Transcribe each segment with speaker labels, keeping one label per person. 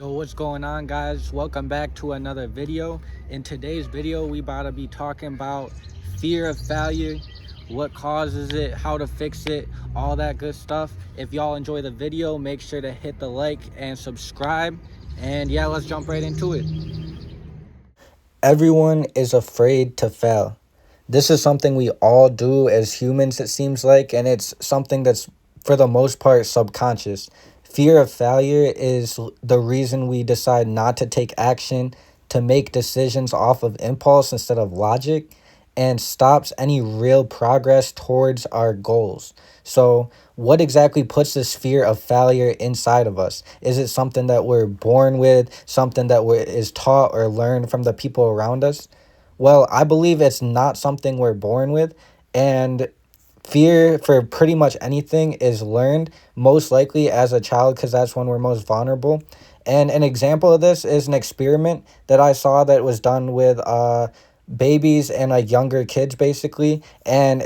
Speaker 1: Yo, what's going on, guys? Welcome back to another video. In today's video, we about to be talking about fear of failure, what causes it, how to fix it, all that good stuff. If y'all enjoy the video, make sure to hit the like and subscribe. And yeah, let's jump right into it. Everyone is afraid to fail. This is something we all do as humans, it seems like, and it's something that's for the most part subconscious. Fear of failure is the reason we decide not to take action, to make decisions off of impulse instead of logic, and stops any real progress towards our goals. So, what exactly puts this fear of failure inside of us? Is it something that we're born with, something that is taught or learned from the people around us? Well, I believe it's not something we're born with, and fear for pretty much anything is learned, most likely as a child, because that's when we're most vulnerable. And an example of this is an experiment that I saw that was done with babies and like younger kids, basically. And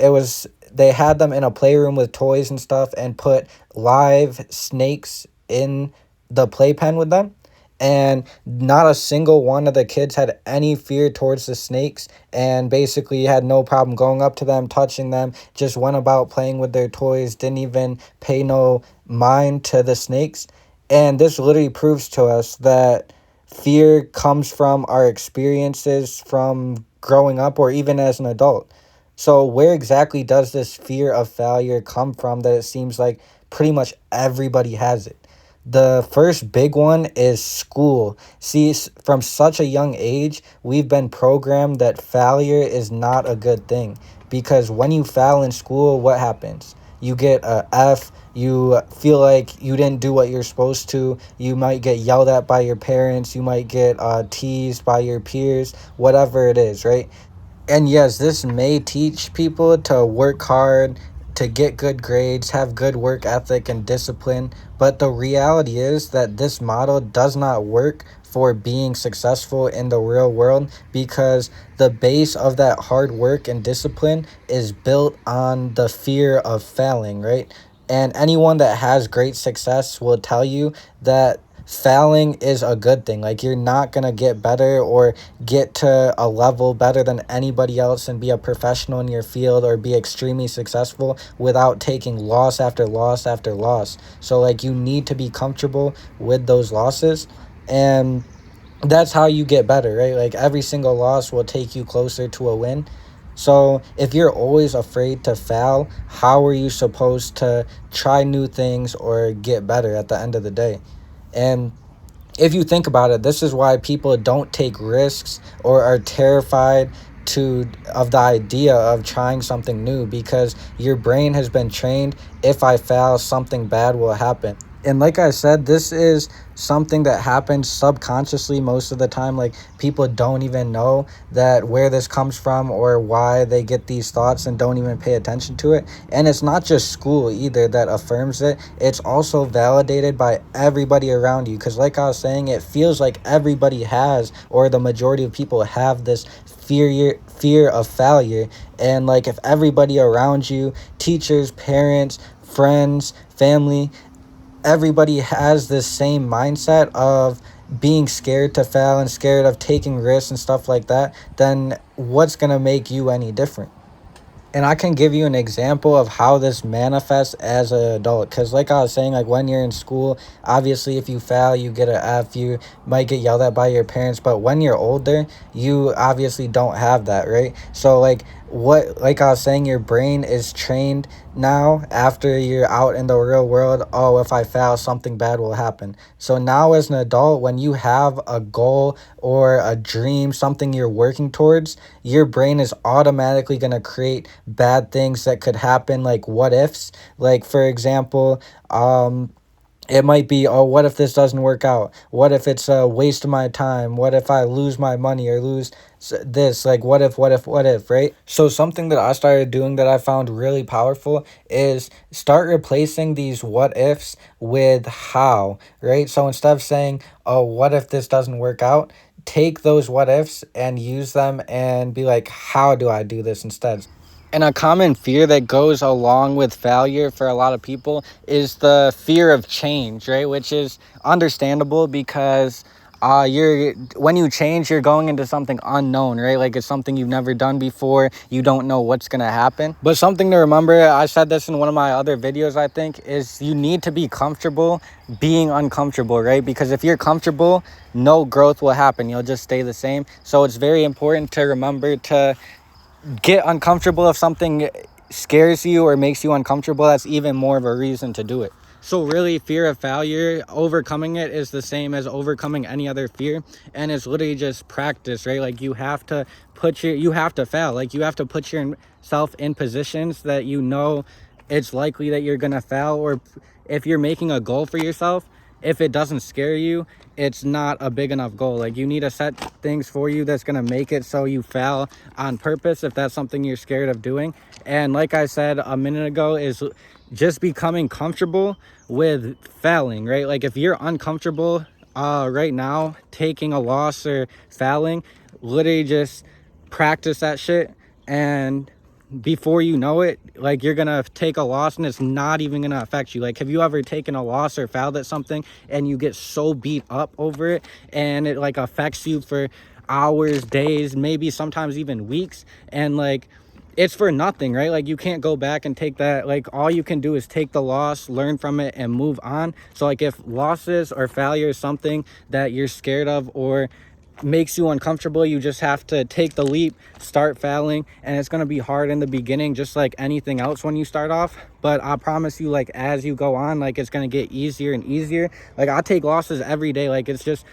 Speaker 1: they had them in a playroom with toys and stuff and put live snakes in the playpen with them, and not a single one of the kids had any fear towards the snakes, and basically had no problem going up to them, touching them, just went about playing with their toys, didn't even pay no mind to the snakes. And this literally proves to us that fear comes from our experiences from growing up or even as an adult. So where exactly does this fear of failure come from that it seems like pretty much everybody has it? The first big one is school. See, from such a young age, we've been programmed that failure is not a good thing. Because when you fail in school, what happens? You get a F, you feel like you didn't do what you're supposed to, you might get yelled at by your parents, you might get teased by your peers, whatever it is, right? And yes, this may teach people to work hard, to get good grades, have good work ethic and discipline. But the reality is that this model does not work for being successful in the real world, because the base of that hard work and discipline is built on the fear of failing, right? And anyone that has great success will tell you that failing is a good thing. Like, you're not going to get better or get to a level better than anybody else and be a professional in your field or be extremely successful without taking loss after loss after loss. So like, you need to be comfortable with those losses, and that's how you get better, right? Like, every single loss will take you closer to a win. So if you're always afraid to fail, how are you supposed to try new things or get better at the end of the day? And if you think about it, this is why people don't take risks or are terrified of the idea of trying something new, because your brain has been trained, if I fail, something bad will happen. And like I said, this is something that happens subconsciously most of the time. Like, people don't even know that where this comes from or why they get these thoughts and don't even pay attention to it. And it's not just school either that affirms it. It's also validated by everybody around you, because like I was saying, it feels like everybody has, or the majority of people have, this fear of failure. And like, if everybody around you, teachers, parents, friends, family, everybody has this same mindset of being scared to fail and scared of taking risks and stuff like that, then what's going to make you any different? And I can give you an example of how this manifests as an adult. Because like I was saying, like, when you're in school, obviously if you fail, you get an F, you might get yelled at by your parents. But when you're older, you obviously don't have that, right? So like I was saying, your brain is trained now after you're out in the real world. Oh, if I fail, something bad will happen. So now as an adult, when you have a goal or a dream, something you're working towards, your brain is automatically going to create bad things that could happen, like what ifs. Like, for example, it might be, oh, what if this doesn't work out? What if it's a waste of my time? What if I lose my money or lose this? Like, what if, right? So something that I started doing that I found really powerful is start replacing these what ifs with how, right? So instead of saying, oh, what if this doesn't work out? Take those what ifs and use them and be like, how do I do this instead? And a common fear that goes along with failure for a lot of people is the fear of change, right? Which is understandable because you're when you change, you're going into something unknown, right? Like it's something you've never done before. You don't know what's gonna happen. But something to remember, I said this in one of my other videos, I think, is you need to be comfortable being uncomfortable, right? Because if you're comfortable, no growth will happen. You'll just stay the same. So it's very important to remember to get uncomfortable. If something scares you or makes you uncomfortable, that's even more of a reason to do it. So really, fear of failure, overcoming it is the same as overcoming any other fear, and it's literally just practice, right? Like you have to fail. Like you have to put yourself in positions that you know it's likely that you're gonna fail. Or if you're making a goal for yourself, if it doesn't scare you, it's not a big enough goal. Like you need to set things for you that's going to make it so you fail on purpose if that's something you're scared of doing. And like I said a minute ago, is just becoming comfortable with failing, right? Like if you're uncomfortable right now taking a loss or failing, literally just practice that shit, and before you know it, like you're gonna take a loss and it's not even gonna affect you. Like, have you ever taken a loss or failed at something and you get so beat up over it and it like affects you for hours, days, maybe sometimes even weeks, and like it's for nothing, right? Like you can't go back and take that. Like all you can do is take the loss, learn from it, and move on. So like if losses or failure is something that you're scared of or makes you uncomfortable, you just have to take the leap, start failing, and it's going to be hard in the beginning, just like anything else when you start off. But I promise you, like as you go on, like it's going to get easier and easier. Like I take losses every day. Like it's just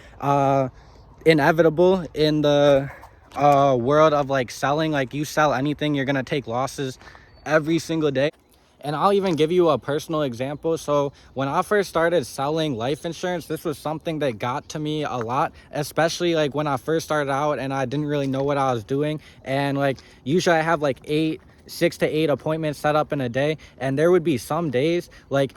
Speaker 1: inevitable in the world of like selling. Like you sell anything, you're going to take losses every single day. And I'll even give you a personal example. So when I first started selling life insurance, this was something that got to me a lot, especially like when I first started out and I didn't really know what I was doing. And like usually I have like 6 to 8 appointments set up in a day, and there would be some days like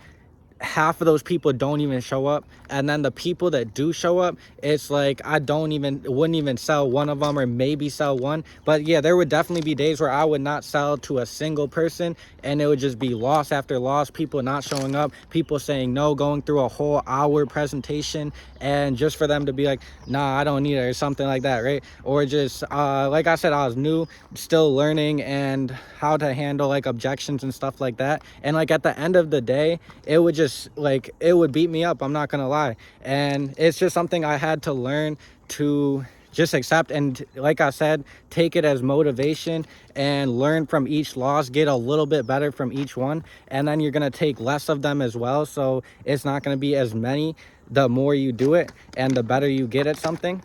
Speaker 1: half of those people don't even show up, and then the people that do show up, it's like I wouldn't even sell one of them, or maybe sell one. But yeah, there would definitely be days where I would not sell to a single person, and it would just be loss after loss, people not showing up, people saying no, going through a whole hour presentation, and just for them to be like, nah, I don't need it, or something like that, right? Or just like I said, I was new, still learning and how to handle like objections and stuff like that. And like at the end of the day, it would just like it would beat me up, I'm not gonna lie. And it's just something I had to learn to just accept, and like I said, take it as motivation and learn from each loss, get a little bit better from each one, and then you're gonna take less of them as well, so it's not gonna be as many the more you do it and the better you get at something.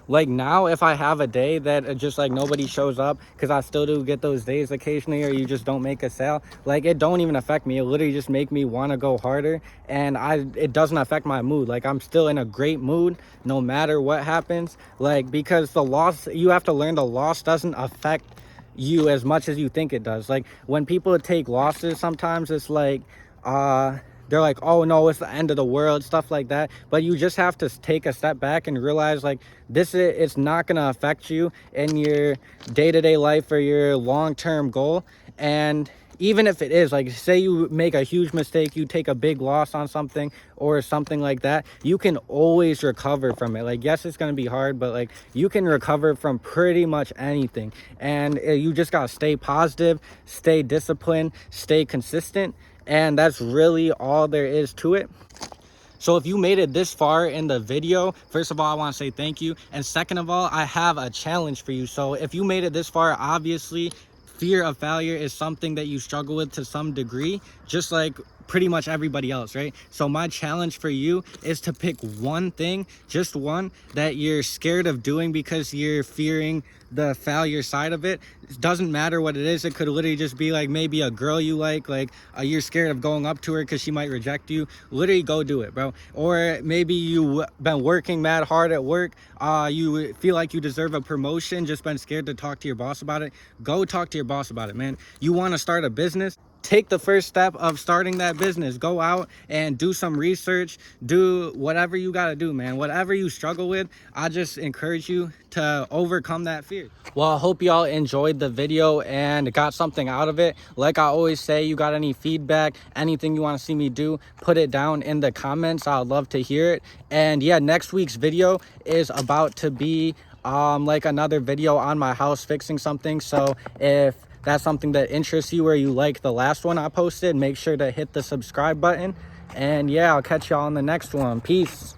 Speaker 1: Like now, if I have a day that just like nobody shows up, because I still do get those days occasionally, or you just don't make a sale, like it don't even affect me. It literally just make me want to go harder, and it doesn't affect my mood. Like I'm still in a great mood no matter what happens. Like because the loss, you have to learn the loss doesn't affect you as much as you think it does. Like when people take losses, sometimes it's like they're like, oh no, it's the end of the world, stuff like that. But you just have to take a step back and realize like it's not gonna affect you in your day-to-day life or your long-term goal. And even if it is, like say you make a huge mistake, you take a big loss on something or something like that, you can always recover from it. Like yes, it's going to be hard, but like you can recover from pretty much anything. And you just got to stay positive, stay disciplined, stay consistent, and that's really all there is to it. So if you made it this far in the video, first of all, I want to say thank you. And second of all, I have a challenge for you. So if you made it this far, obviously fear of failure is something that you struggle with to some degree, just like pretty much everybody else, right? So my challenge for you is to pick one thing, just one, that you're scared of doing because you're fearing the failure side of it. It doesn't matter what it is. It could literally just be like maybe a girl you like you're scared of going up to her because she might reject you. Literally go do it, bro. Or maybe you been working mad hard at work, you feel like you deserve a promotion, just been scared to talk to your boss about it. Go talk to your boss about it, man. You want to start a business, take the first step of starting that business. Go out and do some research, do whatever you got to do, man. Whatever you struggle with, I just encourage you to overcome that fear. Well, I hope y'all enjoyed the video and got something out of it. Like I always say, you got any feedback, anything you want to see me do, put it down in the comments. I'd love to hear it. And yeah, next week's video is about to be like another video on my house fixing something. So if that's something that interests you or you like the last one I posted, make sure to hit the subscribe button. And yeah, I'll catch y'all on the next one. Peace.